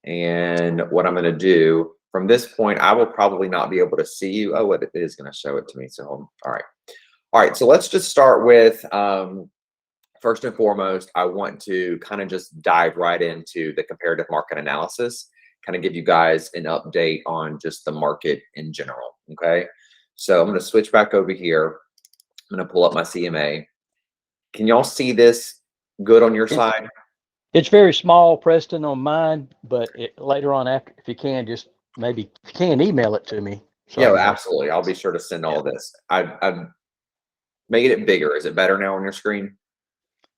And what I'm going to do from this point, I will probably not be able to see you. Oh, it is going to show it to me. So, all right. All right. So let's just start with first and foremost, I want to kind of just dive right into the comparative market analysis, kind of give you guys an update on just the market in general. Okay. So I'm going to switch back over here. I'm going to pull up my CMA. Can y'all see this good on your It's side? it's very small, Preston, on mine, but later on, after, if you can, just maybe if you can email it to me so I Yeah, can look. absolutely. I'll be sure to send Yeah. all this. I've made it bigger. Is it better now on your screen?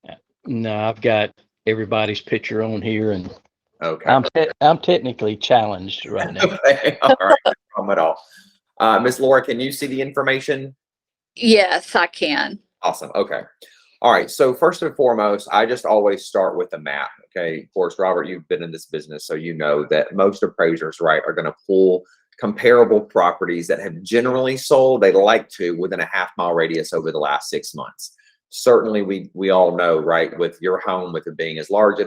Yeah. No, I've got everybody's picture on here, and Okay. I'm technically challenged right now. Okay. All right. No problem at all. Miss Laura, can you see the information? Yes, I can. Awesome. Okay. All right. So first and foremost, I just always start with a map. Okay. Of course, Robert, you've been in this business, so you know that most appraisers, right, are going to pull comparable properties that have generally sold. They like to within a half-mile radius over the last 6 months. Certainly, we all know, right, with your home, with it being as large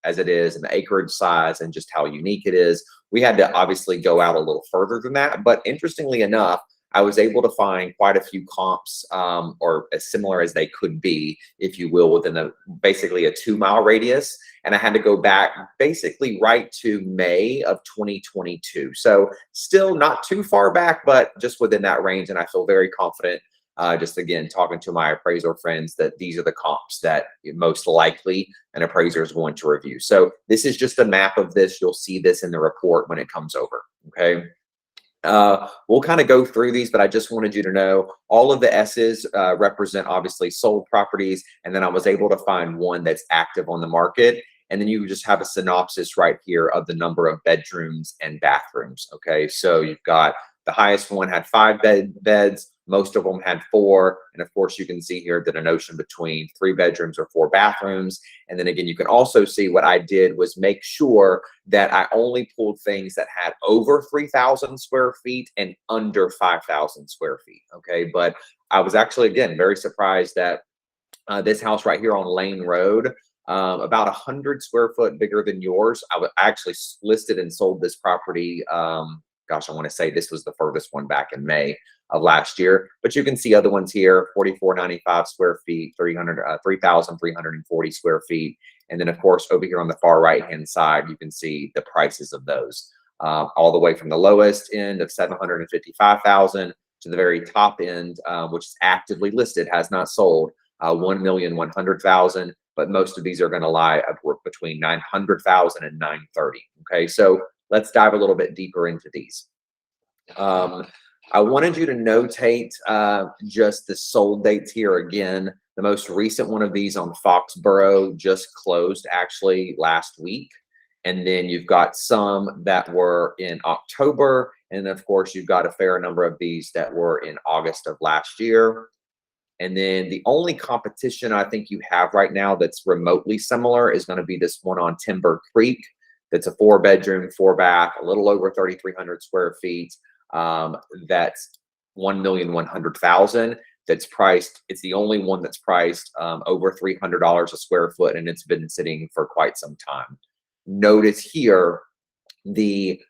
as it is, and the acreage size, and just how unique it is, we had to obviously go out a little further than that. But interestingly enough, I was able to find quite a few comps, or as similar as they could be, if you will, within basically a 2-mile radius. And I had to go back basically right to May of 2022. So still not too far back, but just within that range. And I feel very confident, just again, talking to my appraiser friends, that these are the comps that most likely an appraiser is going to review. So this is just a map of this. You'll see this in the report when it comes over. Okay. We'll kind of go through these, but I just wanted you to know all of the S's represent obviously sold properties. And then I was able to find one that's active on the market. And then you just have a synopsis right here of the number of bedrooms and bathrooms. Okay. So you've got the highest one had 5 beds. Most of them had 4. And of course, you can see here that a notion between 3 bedrooms or 4 bathrooms. And then again, you can also see what I did was make sure that I only pulled things that had over 3,000 square feet and under 5,000 square feet. Okay. But I was actually, again, very surprised that this house right here on Lane Road, about 100 square foot bigger than yours. I actually listed and sold this property. Gosh, I want to say this was the furthest one back in May of last year, but you can see other ones here, 4,495 square feet, 3,340 square feet. And then of course, over here on the far right-hand side, you can see the prices of those, all the way from the lowest end of 755,000 to the very top end, which is actively listed, has not sold, 1,100,000. But most of these are going to lie between 900,000 and 930. Okay, so let's dive a little bit deeper into these. I wanted you to notate just the sold dates here again. The most recent one of these on Foxborough just closed actually last week. And then you've got some that were in October. And of course, you've got a fair number of these that were in August of last year. And then the only competition I think you have right now that's remotely similar is going to be this one on Timber Creek. That's a 4-bedroom, 4-bath, a little over 3,300 square feet. That's 1,100,000. That's priced. It's the only one that's priced over $300 a square foot, and it's been sitting for quite some time. Notice here the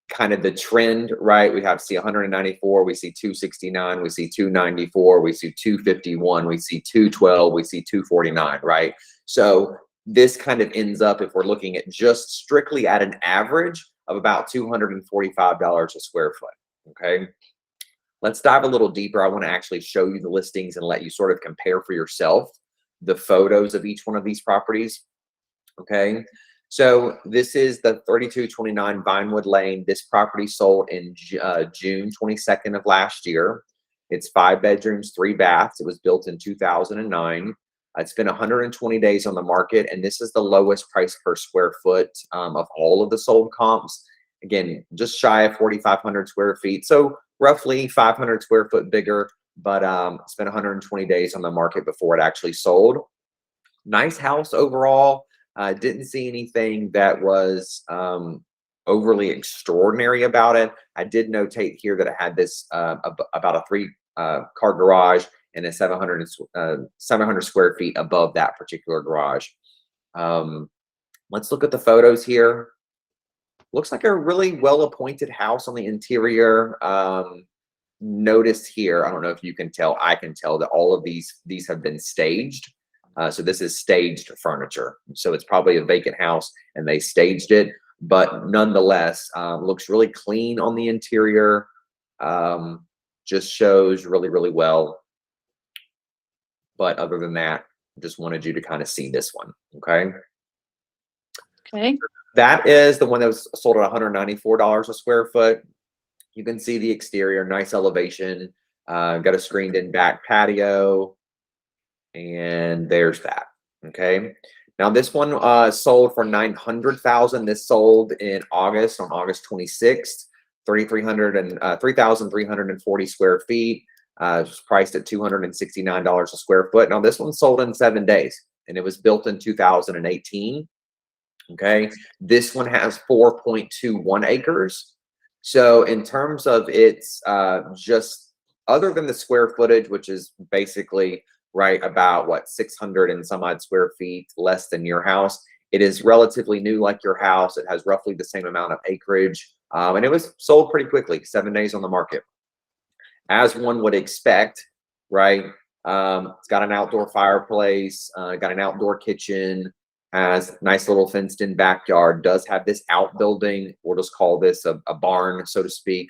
kind of the trend, right? We have see 194, we see 269, we see 294, we see 251, we see 212, we see 249, right? So this kind of ends up, if we're looking at just strictly at an average of about $245 a square foot. Okay. Let's dive a little deeper. I want to actually show you the listings and let you sort of compare for yourself the photos of each one of these properties. Okay. So this is the 3229 Vinewood Lane. This property sold in June 22nd of last year. It's 5 bedrooms, 3 baths. It was built in 2009. It's been 120 days on the market, and this is the lowest price per square foot of all of the sold comps. Again, just shy of 4,500 square feet. So roughly 500 square foot bigger, but it's been 120 days on the market before it actually sold. Nice house overall. Didn't see anything that was overly extraordinary about it. I did notate here that it had this about a 3-car garage and a 700 square feet above that particular garage. Let's look at the photos here. looks like a really well appointed house on the interior. Notice here, I don't know if you can tell, I can tell that all of these have been staged. So this is staged furniture. So it's probably a vacant house and they staged it, but nonetheless, looks really clean on the interior. Just shows really, really well. But other than that, just wanted you to kind of see this one, okay? Okay. That is the one that was sold at $194 a square foot. You can see the exterior, nice elevation, got a screened in back patio, and there's that, okay? Now this one sold for $900,000. This sold in August, on August 26th, 3,340 square feet. It was priced at $269 a square foot. Now this one sold in 7 days, and it was built in 2018. Okay, this one has 4.21 acres. So in terms of its just other than the square footage, which is basically right about what 600 and some odd square feet less than your house, it is relatively new like your house. It has roughly the same amount of acreage, and it was sold pretty quickly, 7 days on the market. As one would expect, right? It's got an outdoor fireplace, got an outdoor kitchen, has nice little fenced in backyard, does have this outbuilding. We'll just call this a barn, so to speak.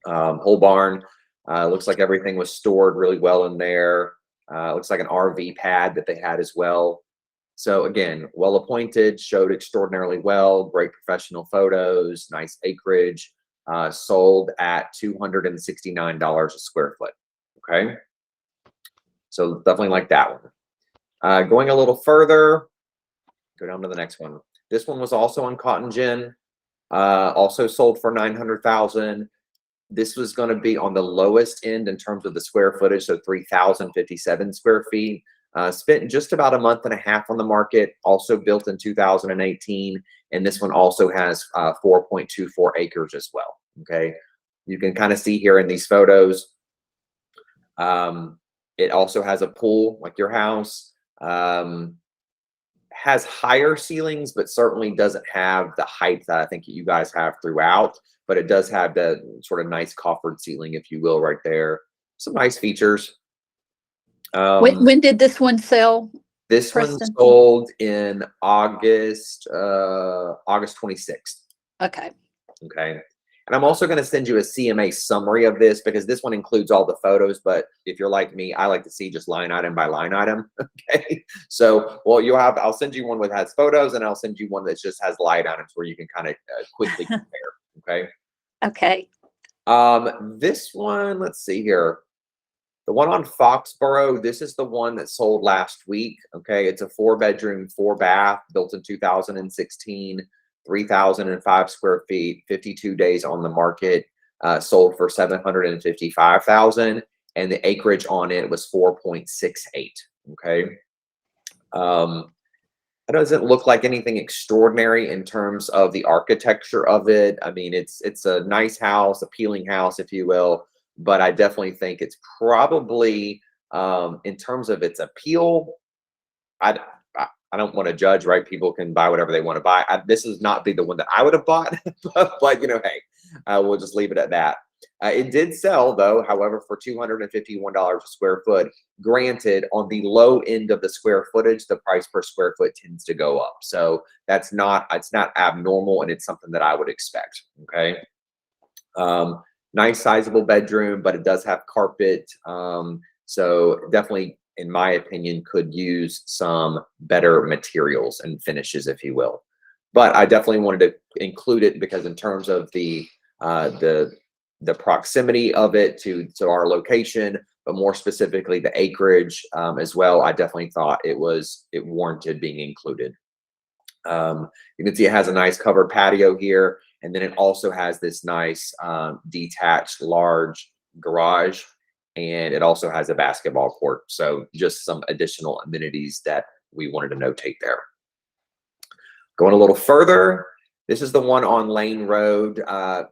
Whole barn. Looks like everything was stored really well in there. Looks like an RV pad that they had as well. So again, well appointed, showed extraordinarily well, great professional photos, nice acreage, sold at $269 a square foot. Okay. So definitely like that one. Going a little further, go down to the next one. This one was also on Cotton Gin, also sold for $900,000. This was going to be on the lowest end in terms of the square footage, so 3,057 square feet. Spent just about a month and a half on the market, also built in 2018. And this one also has 4.24 acres as well. Okay. You can kind of see here in these photos. It also has a pool like your house. Has higher ceilings, but certainly doesn't have the height that I think you guys have throughout. But it does have the sort of nice coffered ceiling, if you will, right there. Some nice features. When did this one sell? This Preston? one sold in August 26th. Okay. Okay. And I'm also going to send you a CMA summary of this because this one includes all the photos. But if you're like me, I like to see just line item by line item. Okay. So, well, I'll send you one that has photos, and I'll send you one that just has line items where you can kind of quickly compare. Okay. Okay. This one, let's see here. The one on Foxborough, this is the one that sold last week. Okay. It's a 4-bedroom, 4-bath, built in 2016. 3,005 square feet, 52 days on the market, sold for $755,000, and the acreage on it was 4.68. Okay. It doesn't look like anything extraordinary in terms of the architecture of it. I mean, it's a nice house, appealing house, if you will, but I definitely think it's probably, in terms of its appeal, I don't want to judge, right? People can buy whatever they want to buy. This is not the one that I would have bought, but you know, hey, we'll just leave it at that. It did sell though, however, for $251 a square foot. Granted, on the low end of the square footage, the price per square foot tends to go up. So it's not abnormal, and it's something that I would expect. Okay. Nice sizable bedroom, but it does have carpet. So definitely, in my opinion, could use some better materials and finishes, if you will. But I definitely wanted to include it because in terms of the proximity of it to our location, but more specifically the acreage as well, I definitely thought it warranted being included. You can see it has a nice covered patio here, and then it also has this nice detached large garage. And it also has a basketball court. So just some additional amenities that we wanted to notate there. Going a little further, this is the one on Lane Road.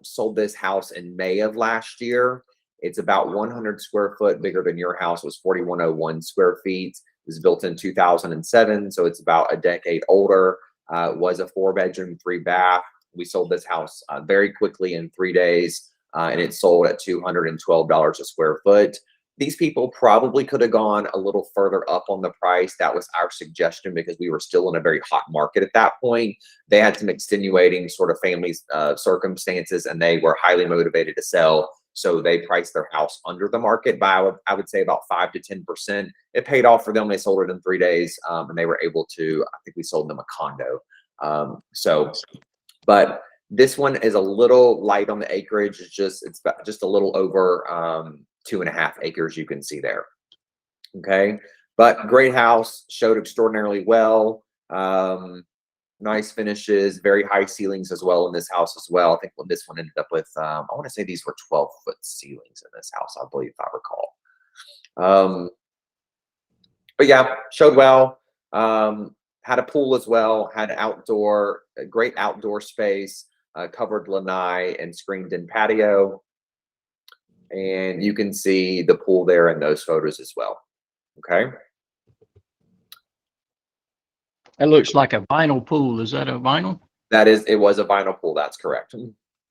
Sold this house in May of last year. It's about 100 square foot bigger than your house. It was 4,101 square feet. It was built in 2007, so it's about a decade older. It was a 4-bedroom, 3-bath. We sold this house very quickly in 3 days, and it sold at $212 a square foot. These people probably could have gone a little further up on the price. That was our suggestion because we were still in a very hot market at that point. They had some extenuating sort of family circumstances, and they were highly motivated to sell. So they priced their house under the market by, I would say, about 5 to 10%. It paid off for them. They sold it in 3 days, and they were able to, I think we sold them a condo. But this one is a little light on the acreage. It's just a little over 2.5 acres, you can see there. Okay, but great house, showed extraordinarily well. Nice finishes, very high ceilings as well in this house as well. I think this one ended up with, I want to say these were 12-foot ceilings in this house, I believe, if I recall. But yeah, showed well. Had a pool as well, had a great outdoor space, covered lanai and screened-in patio. And you can see the pool there in those photos as well. Okay. That looks like a vinyl pool. Is that a vinyl? It was a vinyl pool. That's correct.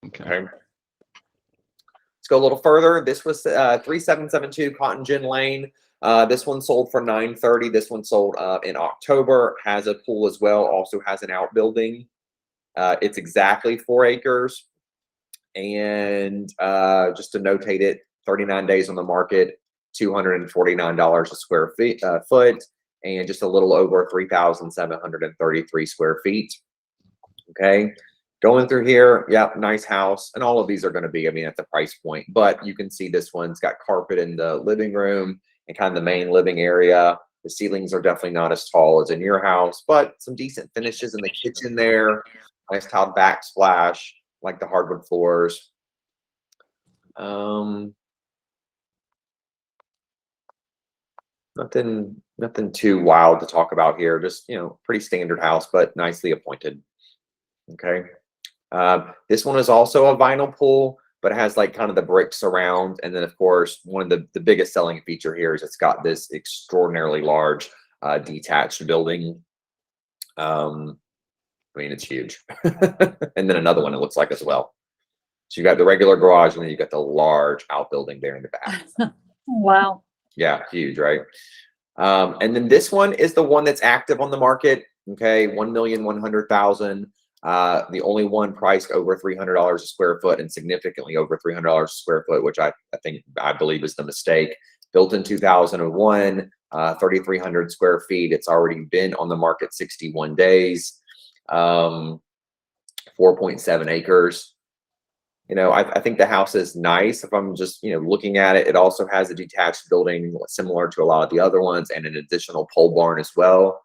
Okay. Let's go a little further. This was 3772 Cotton Gin Lane. This one sold for $930. This one sold in October. Has a pool as well. Also has an outbuilding. It's exactly 4 acres. And just to notate it, 39 days on the market, $249 a square foot, and just a little over 3,733 square feet. Okay, going through here, yep, nice house, and all of these are going to be, I mean, at the price point. But you can see this one's got carpet in the living room and kind of the main living area. The ceilings are definitely not as tall as in your house, but some decent finishes in the kitchen there. Nice tiled backsplash, like the hardwood floors. Nothing too wild to talk about here. Just, pretty standard house, but nicely appointed. Okay. This one is also a vinyl pool, but it has like kind of the bricks around. And then of course, one of the biggest selling feature here is it's got this extraordinarily large detached building. I mean, it's huge. And then another one it looks like as well. So you got the regular garage, and then you got the large outbuilding there in the back. Wow. Yeah, huge, right? And then this one is the one that's active on the market. Okay, 1,100,000. The only one priced over $300 a square foot, and significantly over $300 a square foot, which I believe is the mistake. Built in 2001, 3,300 square feet. It's already been on the market 61 days. 4.7 acres. I think the house is nice. If I'm just, looking at it, it also has a detached building similar to a lot of the other ones, and an additional pole barn as well.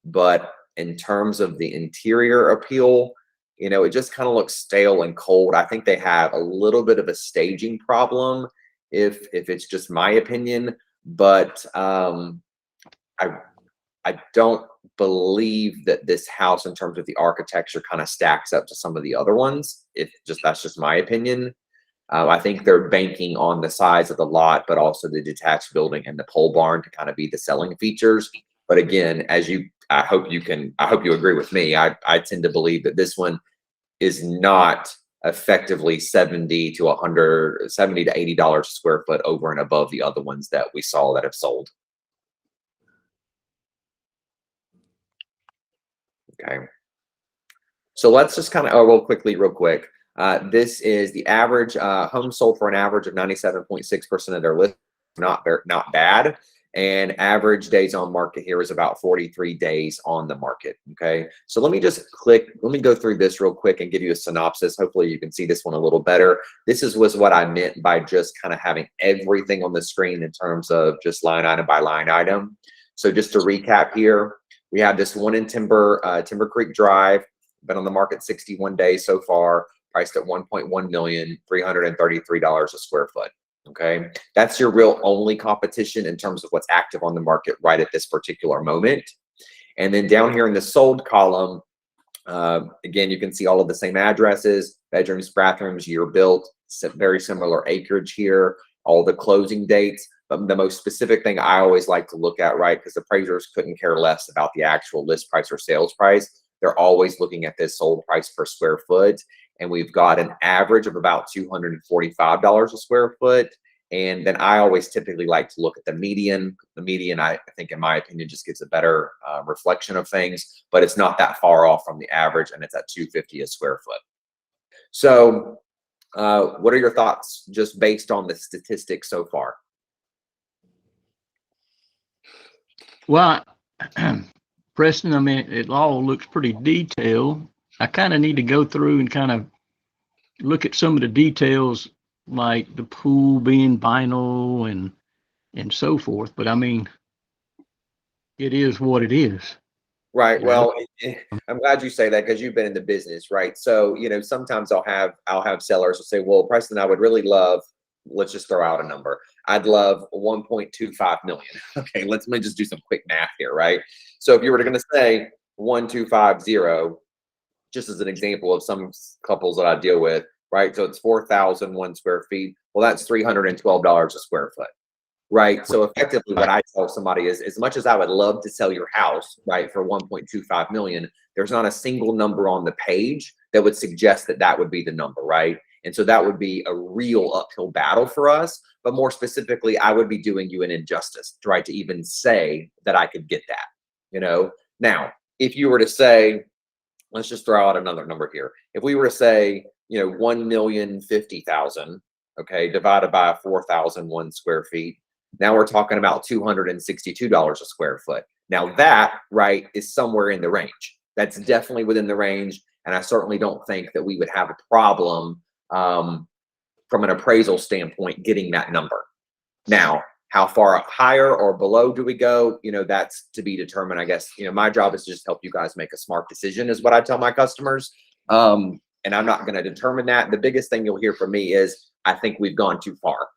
But in terms of the interior appeal, it just kind of looks stale and cold. I think they have a little bit of a staging problem, if it's just my opinion. But I don't believe that this house, in terms of the architecture, kind of stacks up to some of the other ones. That's just my opinion. I think they're banking on the size of the lot, but also the detached building and the pole barn to kind of be the selling features. But again, I hope you agree with me. I tend to believe that this one is not effectively $70 to $80 a square foot over and above the other ones that we saw that have sold. Okay, so let's just kind of real quick. This is the average home sold for an average of 97.6% of their list. Not bad. And average days on market here is about 43 days on the market. Okay, so let me go through this real quick and give you a synopsis. Hopefully you can see this one a little better. This was what I meant by just kind of having everything on the screen in terms of just line item by line item. So just to recap here, we have this one in Timber Creek Drive, been on the market 61 days so far, priced at $1.1 million, $333 a square foot. Okay, that's your real only competition in terms of what's active on the market right at this particular moment. And then down here in the sold column, again, you can see all of the same addresses, bedrooms, bathrooms, year built, very similar acreage here, all the closing dates. But the most specific thing I always like to look at, right, because appraisers couldn't care less about the actual list price or sales price. they're always looking at this sold price per square foot. And we've got an average of about $245 a square foot. And then I always typically like to look at the median. The median, I think, in my opinion, just gives a better reflection of things, but it's not that far off from the average, and it's at $250 a square foot. So what are your thoughts just based on the statistics so far? Well, Preston, I mean, it all looks pretty detailed. I kind of need to go through and kind of look at some of the details, like the pool being vinyl and so forth. But I mean, it is what it is. Right. Yeah. Well, I'm glad you say that because you've been in the business, right? So, sometimes I'll have sellers who say, well, Preston, I would really love, let's just throw out a number. I'd love 1.25 million. Okay, let me just do some quick math here, right? So if you were going to say 1250, just as an example of some couples that I deal with, right? So it's 4,001 square feet. Well, that's $312 a square foot. Right. So effectively what I tell somebody is, as much as I would love to sell your house, right, for 1.25 million, there's not a single number on the page that would suggest that that would be the number. Right. And so that would be a real uphill battle for us. But more specifically, I would be doing you an injustice, right, to even say that I could get that. Now, if you were to say, let's just throw out another number here. If we were to say, 1,050,000, okay, divided by 4,001 square feet. Now we're talking about $262 a square foot. Now that, right, is somewhere in the range. That's definitely within the range. And I certainly don't think that we would have a problem from an appraisal standpoint getting that number. Now, how far higher or below do we go? That's to be determined, I guess. My job is to just help you guys make a smart decision is what I tell my customers. And I'm not going to determine that. The biggest thing you'll hear from me is, I think we've gone too far.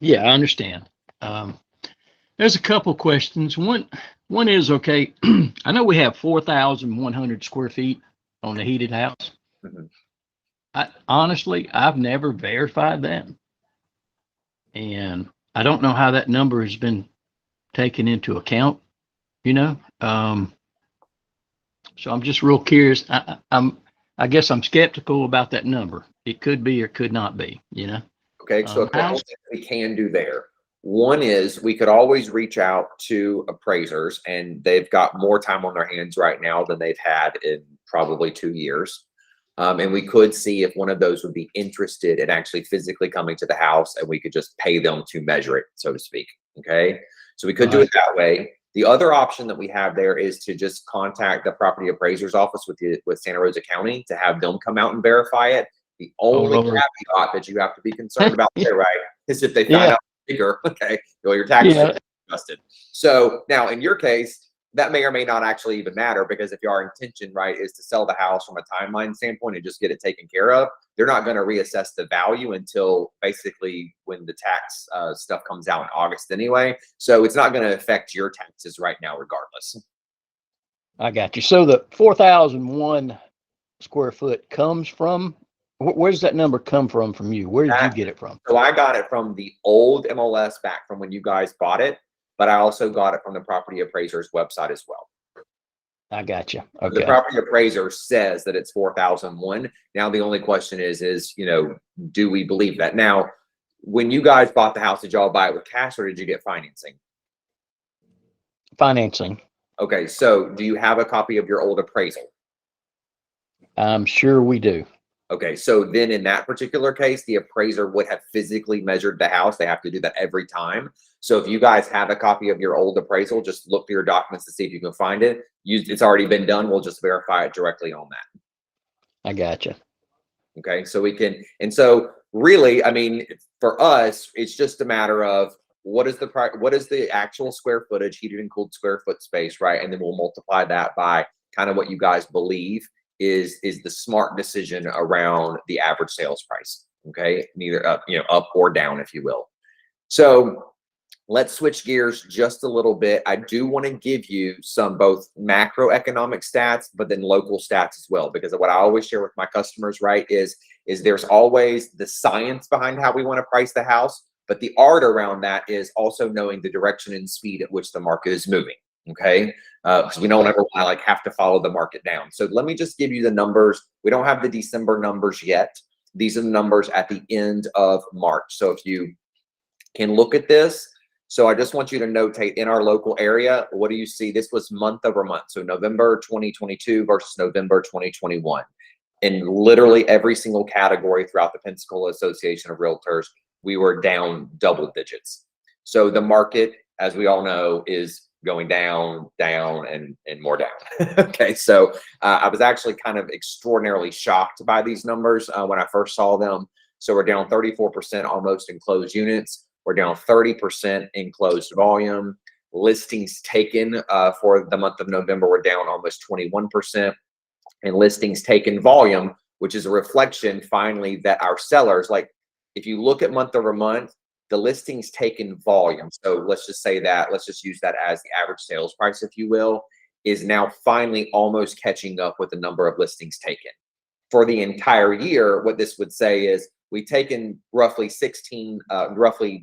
Yeah, I understand. There's a couple questions. One is, okay, I know we have 4,100 square feet on the heated house. Mm-hmm. Honestly, I've never verified that. And I don't know how that number has been taken into account, So I'm just real curious. I guess I'm skeptical about that number. It could be or could not be, Okay, so a couple things we can do there. One is we could always reach out to appraisers, and they've got more time on their hands right now than they've had in probably 2 years. And we could see if one of those would be interested in actually physically coming to the house, and we could just pay them to measure it, so to speak. Okay, so we could do it that way. The other option that we have there is to just contact the property appraiser's office with Santa Rosa County to have them come out and verify it. The only caveat that you have to be concerned about there, right, is if they find out bigger, okay, well, your taxes are adjusted. So now in your case, that may or may not actually even matter, because if your intention, right, is to sell the house from a timeline standpoint and just get it taken care of, they're not going to reassess the value until basically when the tax stuff comes out in August anyway. So it's not going to affect your taxes right now regardless. I got you. So the 4,001 square foot comes from, where does that number come from you? Where did you get it from? So I got it from the old MLS back from when you guys bought it, but I also got it from the property appraiser's website as well. I got you. Okay. The property appraiser says that it's 4,001. Now the only question is, do we believe that? Now, when you guys bought the house, did y'all buy it with cash or did you get financing? Financing. Okay, so do you have a copy of your old appraisal? I'm sure we do. Okay, so then in that particular case, the appraiser would have physically measured the house. They have to do that every time. So if you guys have a copy of your old appraisal, just look through your documents to see if you can find it. It's already been done. We'll just verify it directly on that. I gotcha. Okay, so we can, and so really, I mean, for us, it's just a matter of what is the actual square footage, heated and cooled square foot space, right? And then we'll multiply that by kind of what you guys believe is the smart decision around the average sales price. Okay, neither up or down, if you will. So let's switch gears just a little bit. I do want to give you some both macroeconomic stats, but then local stats as well, because what I always share with my customers, right, is there's always the science behind how we want to price the house, but the art around that is also knowing the direction and speed at which the market is moving. Okay. Because we don't ever want to like have to follow the market down. So let me just give you the numbers. We don't have the December numbers yet. These are the numbers at the end of March. So if you can look at this, so I just want you to notate in our local area, what do you see? This was month over month. So November 2022 versus November 2021. In literally every single category throughout the Pensacola Association of Realtors, we were down double digits. So the market, as we all know, is going down, and more down. Okay, so I was actually kind of extraordinarily shocked by these numbers when I first saw them. So we're down 34% almost in closed units. We're down 30% in closed volume. Listings taken for the month of November were down almost 21%. And listings taken volume, which is a reflection finally that our sellers, like if you look at month over month, the listings taken volume, so let's just say that, let's just use that as the average sales price, if you will, is now finally almost catching up with the number of listings taken. For the entire year, what this would say is we've taken roughly 2%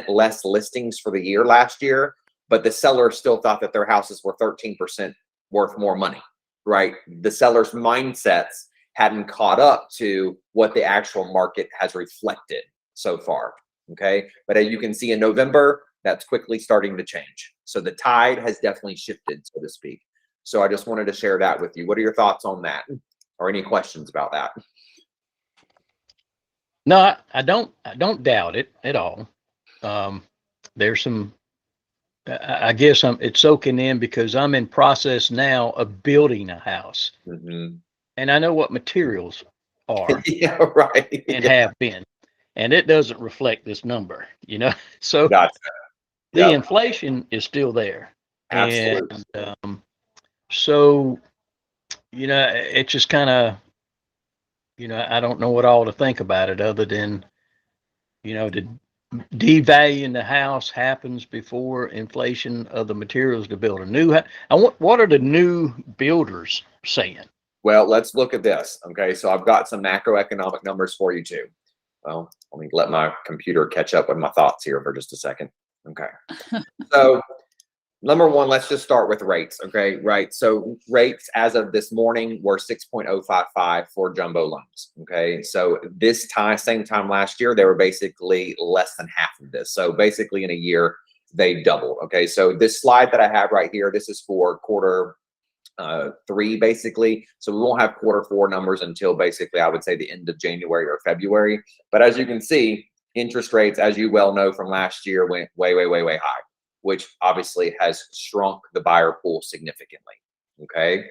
less listings for the year last year, but the seller still thought that their houses were 13% worth more money, right? The seller's mindsets hadn't caught up to what the actual market has reflected so far. Okay. But as you can see in November, that's quickly starting to change. So the tide has definitely shifted, so to speak. So I just wanted to share that with you. What are your thoughts on that, or any questions about that? No, I don't doubt it at all. There's some, I guess it's soaking in because I'm in process now of building a house, Mm-hmm. and I know what materials are Yeah, right. and Yeah. have been, and it doesn't reflect this number, So Gotcha. the Yep. inflation is still there. Absolutely. And so, it's just kind of, I don't know what all to think about it other than, the devaluing the house happens before inflation of the materials to build a new house. What are the new builders saying? Well, let's look at this. Okay. So I've got some macroeconomic numbers for you too. Well, let me let my computer catch up with my thoughts here for just a second. Okay. So number one, let's just start with rates. Okay. Right. So rates as of this morning were 6.055 for jumbo loans. Okay. So this same time last year, they were basically less than half of this. So basically in a year, they doubled. Okay. So this slide that I have right here, this is for quarter 3 basically. So we won't have quarter 4 numbers until basically I would say the end of January or February. But as you can see, interest rates, as you well know from last year, went way high, which obviously has shrunk the buyer pool significantly. Okay.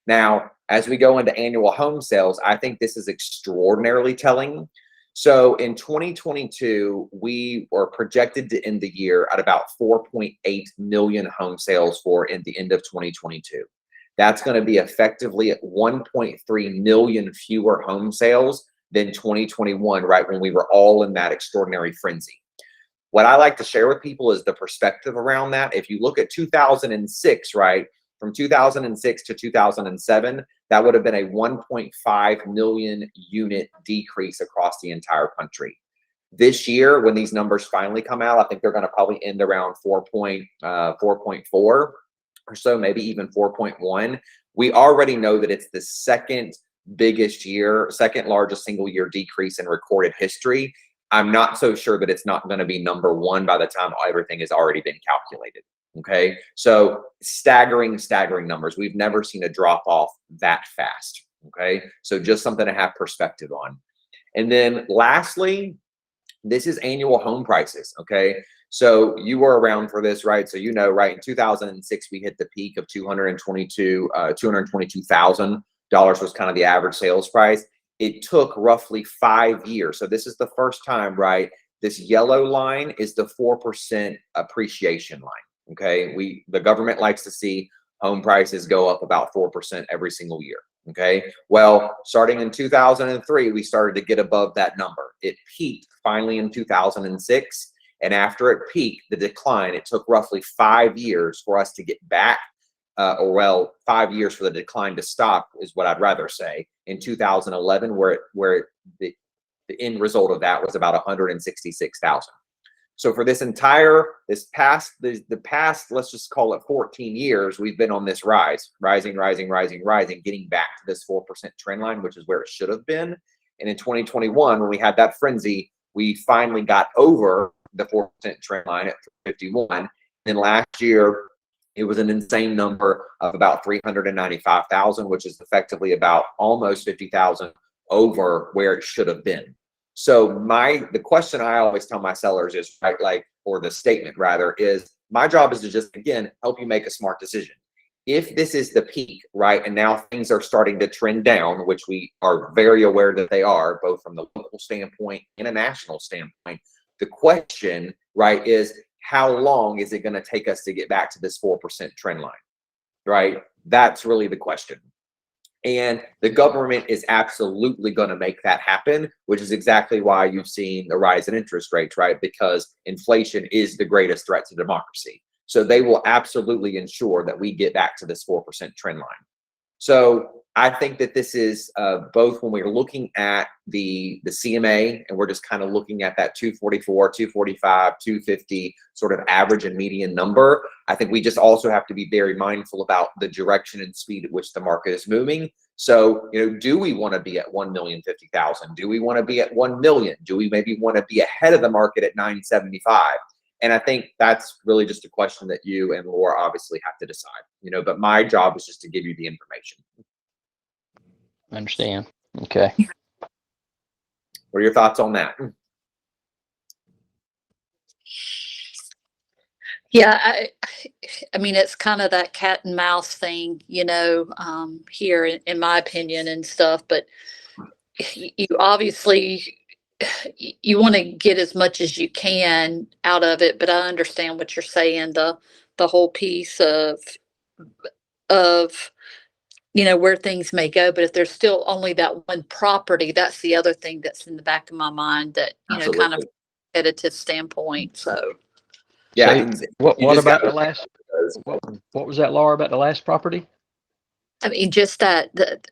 Now, as we go into annual home sales, I think this is extraordinarily telling. So in 2022, we were projected to end the year at about 4.8 million home sales in the end of 2022. That's going to be effectively at 1.3 million fewer home sales than 2021, right when we were all in that extraordinary frenzy. What I like to share with people is the perspective around that. If you look at 2006, right, from 2006 to 2007, that would have been a 1.5 million unit decrease across the entire country. This year, when these numbers finally come out, I think they're going to probably end around 4.4 or so, maybe even 4.1. We already know that it's the second largest single year decrease in recorded history. I'm not so sure that it's not going to be number 1 by the time everything has already been calculated. Okay. So staggering numbers. We've never seen a drop off that fast. Okay. So just something to have perspective on. And then lastly, this is annual home prices. Okay. So you were around for this, right? So right, in 2006, we hit the peak of $222,000 was kind of the average sales price. It took roughly 5 years. So this is the first time, right? This yellow line is the 4% appreciation line. Okay. The government likes to see home prices go up about 4% every single year. Okay. Well, starting in 2003, we started to get above that number. It peaked finally in 2006. And after it peaked, the decline, it took roughly 5 years for us to get back, 5 years for the decline to stop is what I'd rather say, in 2011, where the end result of that was about 166,000. So for this past, let's just call it 14 years, we've been on this rising, getting back to this 4% trend line, which is where it should have been. And in 2021, when we had that frenzy, we finally got over the 4% trend line at 351. And last year, it was an insane number of about 395,000, which is effectively about almost 50,000 over where it should have been. So the question I always tell my sellers is, right, like, or the statement rather, is my job is to just, again, help you make a smart decision. If this is the peak, right, and now things are starting to trend down, which we are very aware that they are, both from the local standpoint and a national standpoint, the question, right, is how long is it going to take us to get back to this 4% trend line, right? That's really the question. And the government is absolutely going to make that happen, which is exactly why you've seen the rise in interest rates, right? Because inflation is the greatest threat to democracy. So they will absolutely ensure that we get back to this 4% trend line. So I think that this is both when we're looking at the CMA, and we're just kind of looking at that 244, 245, 250 sort of average and median number. I think we just also have to be very mindful about the direction and speed at which the market is moving. So, do we want to be at 1,050,000? Do we want to be at 1 million? Do we maybe want to be ahead of the market at 975? And I think that's really just a question that you and Laura obviously have to decide, but my job is just to give you the information. I understand. Okay. What are your thoughts on that? Yeah, I mean, it's kind of that cat and mouse thing, here in my opinion and stuff, but you obviously, you want to get as much as you can out of it, but I understand what you're saying, the whole piece of where things may go. But if there's still only that one property, that's the other thing that's in the back of my mind, that Absolutely. kind of competitive standpoint. So yeah. So what about the last? What was that, Laura, about the last property? I mean, just that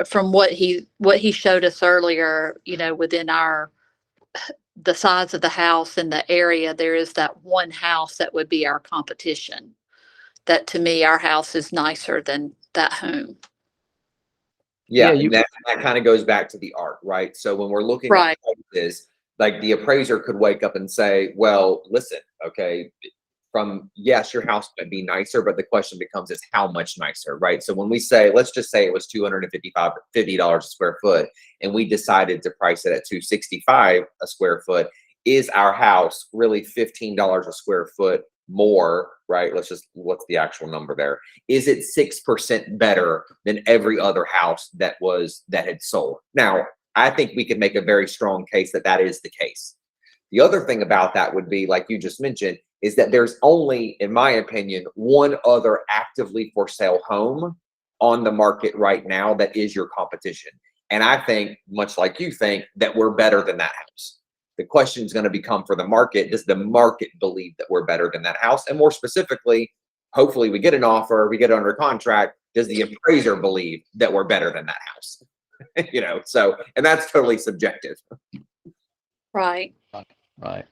from what he showed us earlier, within the size of the house and the area, there is that one house that would be our competition. That, to me, our house is nicer than that home. Yeah, and that kind of goes back to the art, right? So when we're looking at this, like, the appraiser could wake up and say, well, listen, okay, yes, your house might be nicer, but the question becomes is how much nicer, right? So when we say, let's just say it was $250 a square foot, and we decided to price it at $265 a square foot, is our house really $15 a square foot more, right? What's the actual number there? Is it 6% better than every other house that had sold? Now, I think we could make a very strong case that is the case. The other thing about that would be, like you just mentioned, is that there's only, in my opinion, one other actively for sale home on the market right now that is your competition. And I think, much like you think, that we're better than that house. The question is going to become for the market, does the market believe that we're better than that house? And more specifically, hopefully we get an offer, we get it under contract, does the appraiser believe that we're better than that house? So, and that's totally subjective. Right. Right.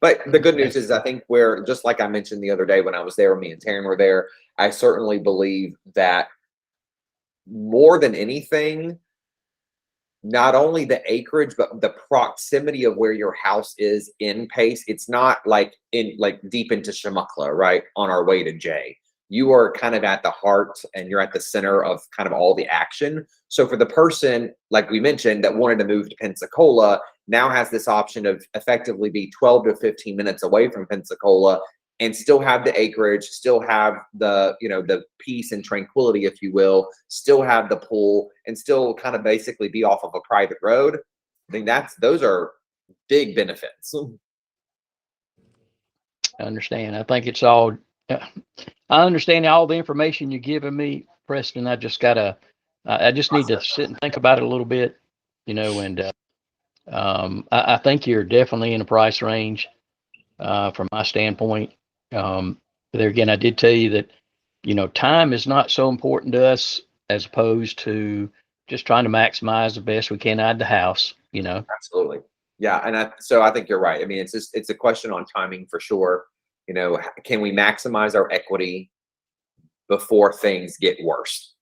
But the good news is, I think just like I mentioned the other day when I was there, me and Taryn were there, I certainly believe that more than anything, not only the acreage, but the proximity of where your house is in Pace. It's not like deep into Chumuckla, right? On our way to Jay. You are kind of at the heart and you're at the center of kind of all the action. So for the person, like we mentioned, that wanted to move to Pensacola, now has this option of effectively be 12 to 15 minutes away from Pensacola and still have the acreage, still have the peace and tranquility, if you will, still have the pool, and still kind of basically be off of a private road. I think those are big benefits. I understand. I think it's all, I understand all the information you're giving me, Preston. I just need to sit and think about it a little bit, and I think you're definitely in a price range from my standpoint. There again, I did tell you that, time is not so important to us as opposed to just trying to maximize the best we can out of the house, Absolutely. Yeah, and so I think you're right. I mean, it's a question on timing for sure. You know, can we maximize our equity before things get worse?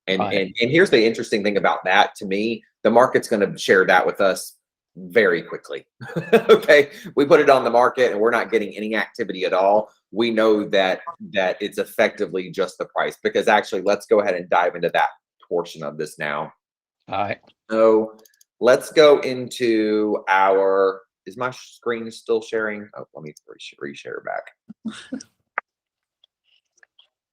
And Right. and here's the interesting thing about that to me, the market's going to share that with us very quickly. Okay, we put it on the market and we're not getting any activity at all. We know that it's effectively just the price, because actually, let's go ahead and dive into that portion of this now. All right. So let's go into our, is my screen still sharing? Oh, let me reshare back.